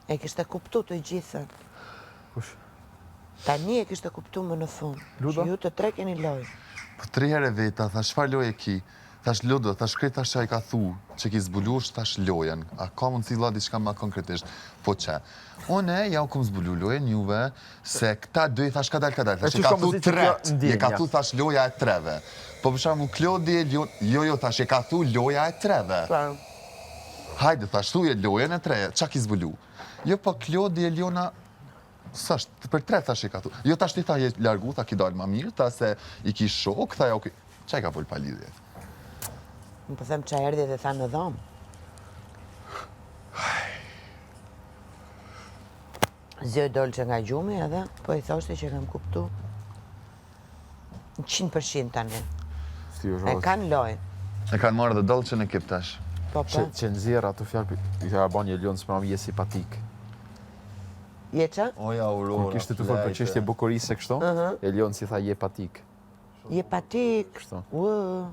E kishte kuptu të gjithë. Kush? Tani e kishte kuptu më në fund. Ludo? Që ju të tre keni lojë. Po 3 herë veta, thash çfarë loje ki? Thash Ludo, thash krejt thash që i ka thu, që ki zbulush, thash lojen. A ka mundësi vlla diçka më konkretisht? Po që? Une, ja u kom zbulu lojen juve, se këta dy, thash ka dal, thash i ka thu 3, je ka thu thash loja e 3-ve. Po për shembull Klodi, jo, thash e ka thu loja e 3-ve. Hajde, thash thuje lojen e 3, qa ki zbulu? Jo, po Klodi e Liona, s'është, për 3 thash i ka thu. Jo, tash ti tha je largu, tha ki dalë ma mirë, tha se i ki shok, tha ja, qa i ka fol pa lidhje? Më po them qa erdhi dhe tha në dhomë. Zjo dolë që nga gjumi edhe, po i thoshte që kam kuptu 100% tani. E kanë lojë. E kanë marrë dhe dollë që në kip tash. Po, po. Që nëzirë ato fjallë, i ka ba një Elion së më je simpatik. Je qa? Oja, Aurora, Kur kishte të folë për çështje bukurisë e kështu, Elion si tha je patik. Je patik. Kështu. Ua.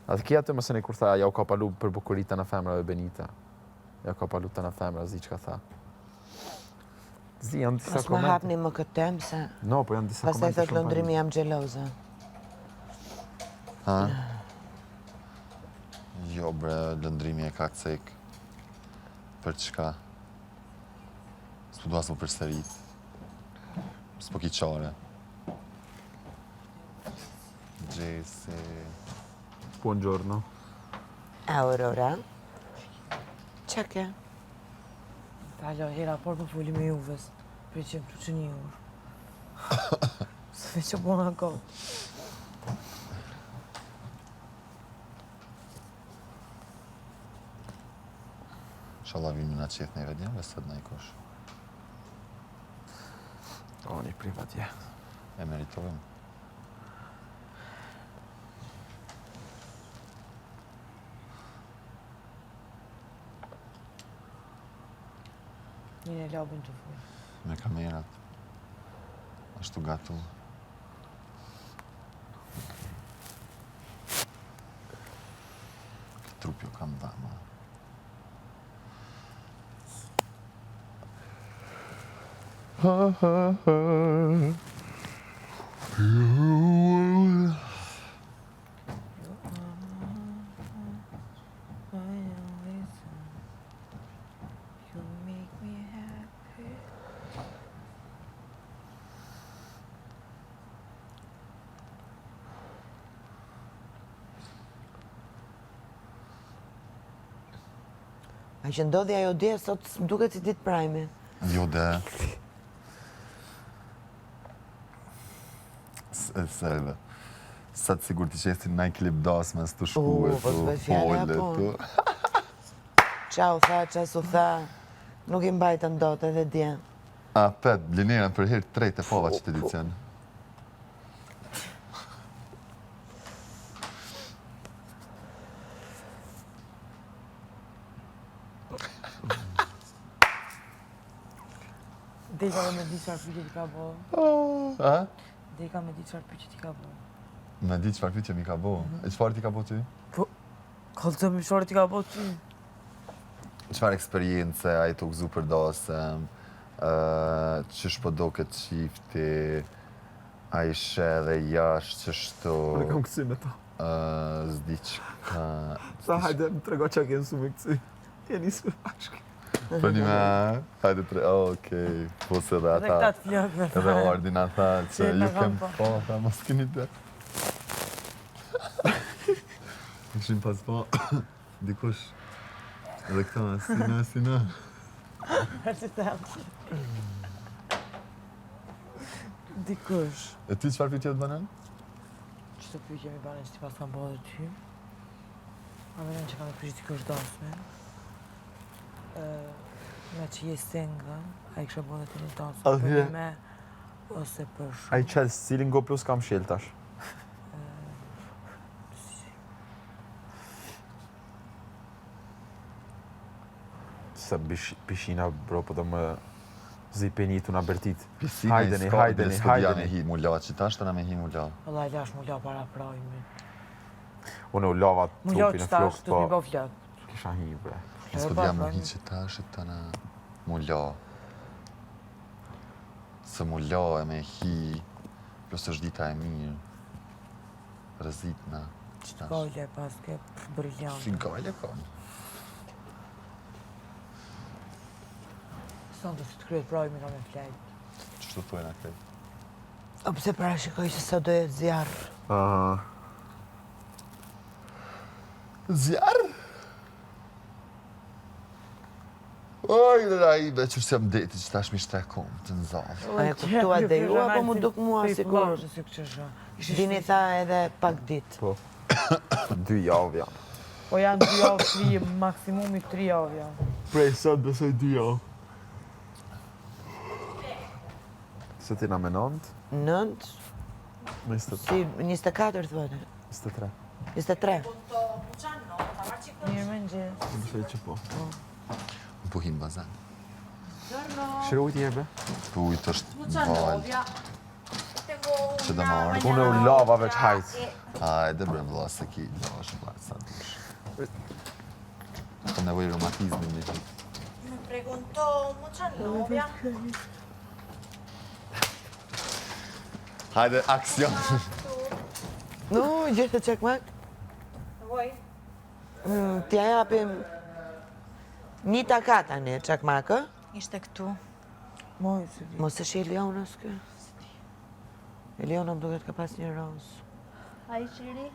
Atë kia të mësën e kur tha, ja u ka palu për bukurita në femrave Benita. Ja u ka palu të në femra, zi që ka tha. Zi, janë disa Mas më komente. hapni më këtë temë, se... No, po janë disa komente. Pastaj thot Lundrimi jam gjeloze. Ha? Jo, bre, Lëndrimi e ka cek. Për çka? S'po dua s'po përsërit. S'po ki qare. Gjesi... Buongiorno. Aurora. Qa ke? Fallo, hera, por po foli me juves. Për që më që një orë. Se që po nga kohë. Inshallah vimi na qeth neve djeve, sot na i kosh. O, një privatje. E meritojmë. Një e labin të fuj. Me kamerat. Ashtu gatu. Trupi o kam dhama. A që ndodhi ajo dje, sot më duket si ditë prajme. Jo dhe... Sërve. Sa të sigur t'i qestin naj klip dasme s'tu shkuve, Po s'bëj fjale apo. Qa u tha, qa s'u tha. Nuk i mbajtën dot edhe dje. A, pet, Blinera për herë 3 të pova që të edicion. Deka me di qëfar pyqe ti ka bo. A? Deka me di qëfar pyqe ti ka bo. Me di qëfar pyqe mi ka bo. E qëfar ti ka bo ty? Po, kalëtë më shore ti ka bo ty. Qëfar eksperience, a i të gëzu për dasëm, qësh po do këtë qifti, a i shë dhe jash qështu... Unë kam kësi me ta. Zdi qka... Sa hajde, më trego qa kenë su me kësi. Jeni su bashkë. Për një me... Hajde tre... Okej, po se dhe Edhe këta ata... të flokë me Edhe ordin ata që ju kem po. po, ta mos keni të... Këshim pas po... Dikush... Edhe këta, sina... Herë të helë. Dikush. E ty qëfar pyetje të banen? Që të pyqe mi bane që ti pas kam bo dhe ty. A menon që kam e pyqe dikush dasme. Me që je single, a i kështë bo dhe të një dasme. Për me, ose për shumë. A i qelë cilin go plus kam shel tash. Se pishina bro, po të më zipenitu në bertit. Hajdeni. Hajdeni. Hi mu la, që tash të na me hi mu la. Vëllaj, lash mu la para prajmi. Unë u lava Mu la trupin që e tash flokët, të një po bo flok. kisha hi, bre. S'po d'jam me hi që tash të na... mu la. Se mu la e me hi, plus është dita e mirë. Rëzitna. Qitash. Gale pas ke briljant. Si gale kam. Son të të kryet brojmi nga me flej. Qështu thujnë akrej? O pse parashikoj se sa do jetë zjarë. Aha. Zjarë? Oj, Raida, që jam deti që tash mi shtrekom të nëzavë. A e kuptua dhe ju, apo mu duk mua si kur Si kështë dini tha edhe pak dit. Po. 2 javë janë. Po janë 2 javë, 3, maksimumi 3 javë janë. Prej sot besoj 2 javë. Se ti na me 9? 9, 23. si 24 thote. 23. 23. Mirë me në gjithë. Besoj që po. Në puhim bazan. Shire ujtë jebe? Po ujtë është valë. Që dhe marrë. Unë u lava veç hajt. Ajde bre vëlla se ki, është vajtë sa dush. Të nevoj romatizmin në gjithë. Me preguntò mucha novia. Hajde, aksion. No, gjithë të qekmak. Voi? T'ja japim një takat tani qekmakë. Ishte këtu. Moj, si di. Mos është Elionës kë. Eliona më duket ka pas një rozë. A i qiri?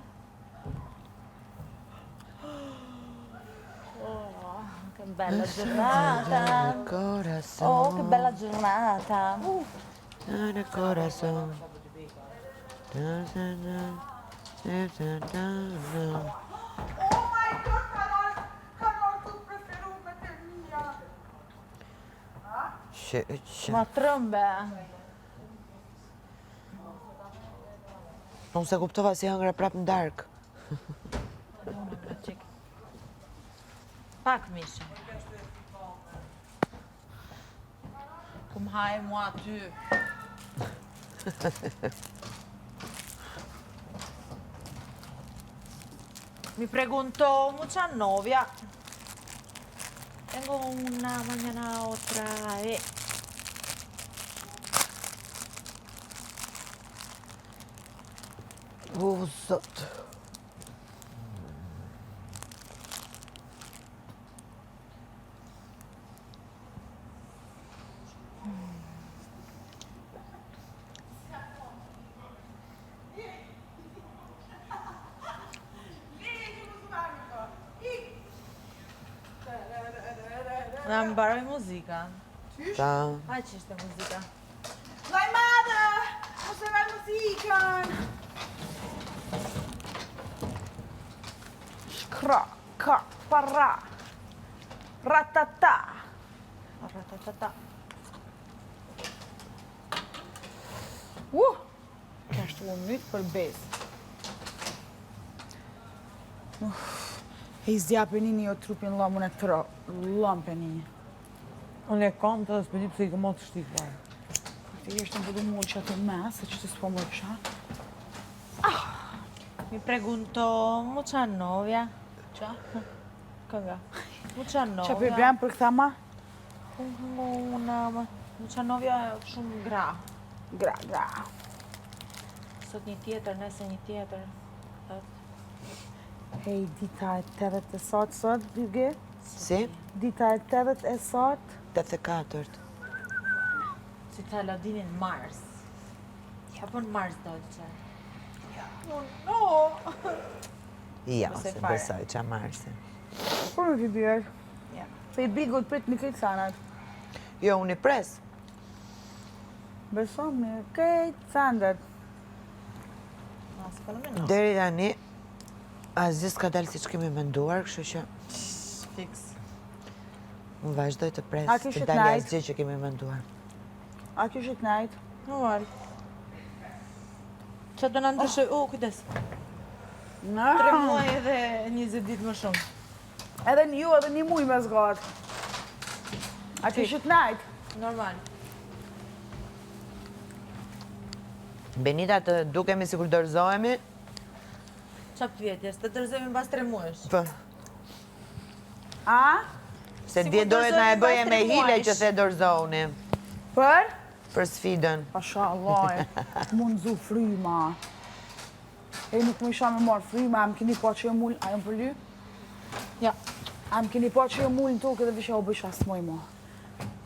Oh, che bella giornata. Corazon. Oh, che bella giornata. Nel corazon. Ma trëmbe. Unë se kuptova si hëngra prap në darkë. Pak mishe. Kum haj mua aty. Mi preguntò mucha novia. Tengo una, mañana otra. O, zot. Na mbaroj muzika. Ta. Aj që ishte muzika. Vaj madhe, mos e vaj muzikën. Shkra, ka, para, ratata. Ratatata. Ka është u mytë për besë. E i zjapenini o trupin lomën e tëro, lomë penini. Unë e kam të dhe s'pedi pëse i këma të shtikë. Të jeshtë në bëdu mullë që atë mes, se që të s'po më kësha. Mi preguntò mucha novia. Qa? Kënga. Mucha novia. Qa për bjem për këtha ma? Mucha novia shumë gra. Gra, gra. Sot një tjetër, nese një tjetër. Hej, dita e 8 e sot, Dyge? Si? Dita e 8 e sot? 84. Si të Aladinin Mars. Apo në Mars dolce. Ja, Besoj se fare. besoj që marse. Por më t'i bjerë? Ja. Se i bigut prit në këtë sanat. Jo, unë i pres. Besom në këtë sandat. Mas për në Deri tani, Aziz ka dalë si që kemi menduar, kështu që Fix. unë vazhdoj të pres A të kishit dalë najt? asgjë që kemi menduar. A kjo shit najt? Nuar. Që do në ndryshoj, kujdes. 3 Në. muaj edhe 20 ditë më shumë. Edhe një ju, edhe një muj me zgatë. A kjo shit najt? Normal. Benita të dukemi si kur dorëzohemi, Qa pëtjetjes, të tërzemi në bas 3 muesh. për A? Se dje dohet na e bëje me hile që the Dorzoni. Për? Për sfidën. Pasha Allah, mund zu fryma. E nuk më isha me marë fryma, më keni pa që e mullë, a jam për ly? Ja. A më keni pa që e mullë në tokë dhe visha o bësha s'moj ma.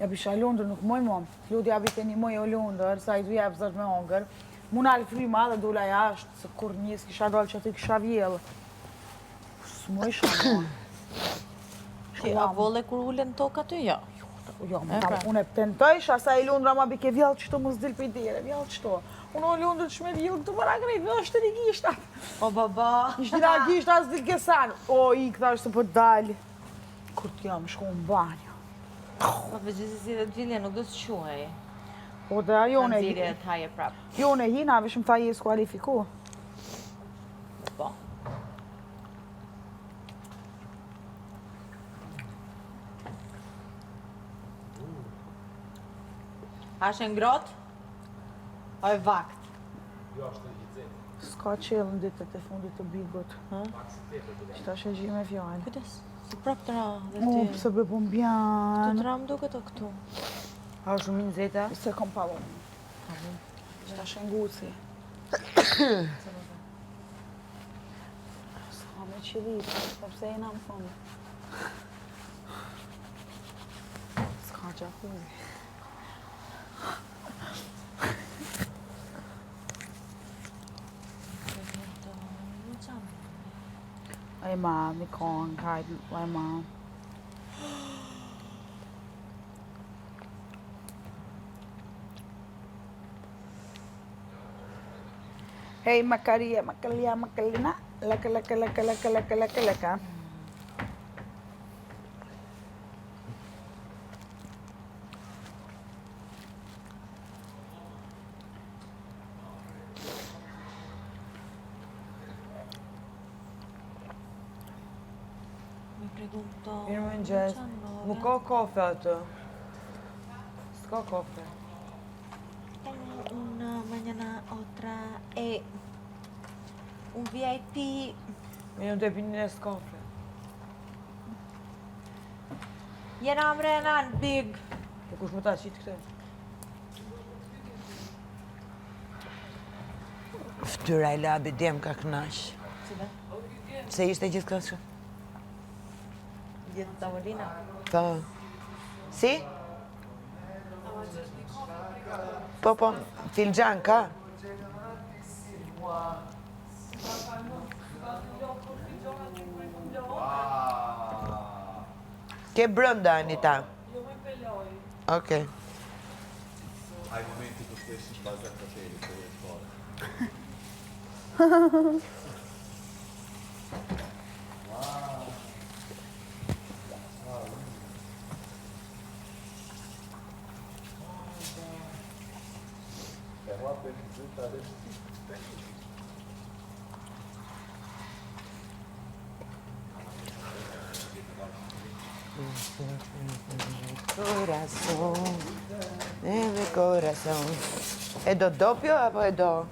Ja bisha Londër nuk moj ma. Lodi ja bite një moj o Londër, sa i du jep zërë me angër. Mun alë fryma dhe dola jashtë, se kur njës kisha dalë që aty kisha vjellë. S'moj isha ma. Ti a volle kur ulen tokë aty? Jo. Jo, unë e tentojsha, sa i Londra ma bike vjallë qëto më zdil për i dere, vjallë qëto. Unë o Londër që me vjallë këtu për agrejt, në është të një gishtat. O baba. Ishtë një gishtat zdil kesan. O, i këta është të për dalë. Kur t'jam shku në banjo. Po përgjithësi dhe Gjilja nuk do të shuhej. Po dhe ajo Në në nxirje të haje prap. jo në hina, vishëm tha jesë kualifiku. Po. A është ngrot? O e vakt? S'ka qelë në ditët e fundit të bigut. Qëta shë gji me fjallë. Kujdes, si prap të ra dhe O, ti. pëse be po Të mbjanë. të ra më duke të këtu. A shumë minë zeta? Se kom pavon. Qëta shë nguci. Ska me qilitë, sepse e na më thonë. Ska gjakuzi. Ai ma, mi kon, kajt, ai ma. Hej, Macaria, Macalia, Macalina, laka, laka, laka, laka, laka, laka, laka. Mi pregunto... Mirë më njës. Nuk ka kafe atë. S'ka kafe. Una mañana otra un VIP. Mirë në të pini Nescafe. Jena mrenan big. Po kush më ta qitë këte? Ftyra e labi dem ka knash. Se ishte gjithë kështu. Gjithë tavolina. Po. Si? Po, filxhan ka? Ke brënda, Anita? Okej. Ai momenti kur shpesh baza kaferit për e fare. Corazon, nel corazon. E do doppio apo e do?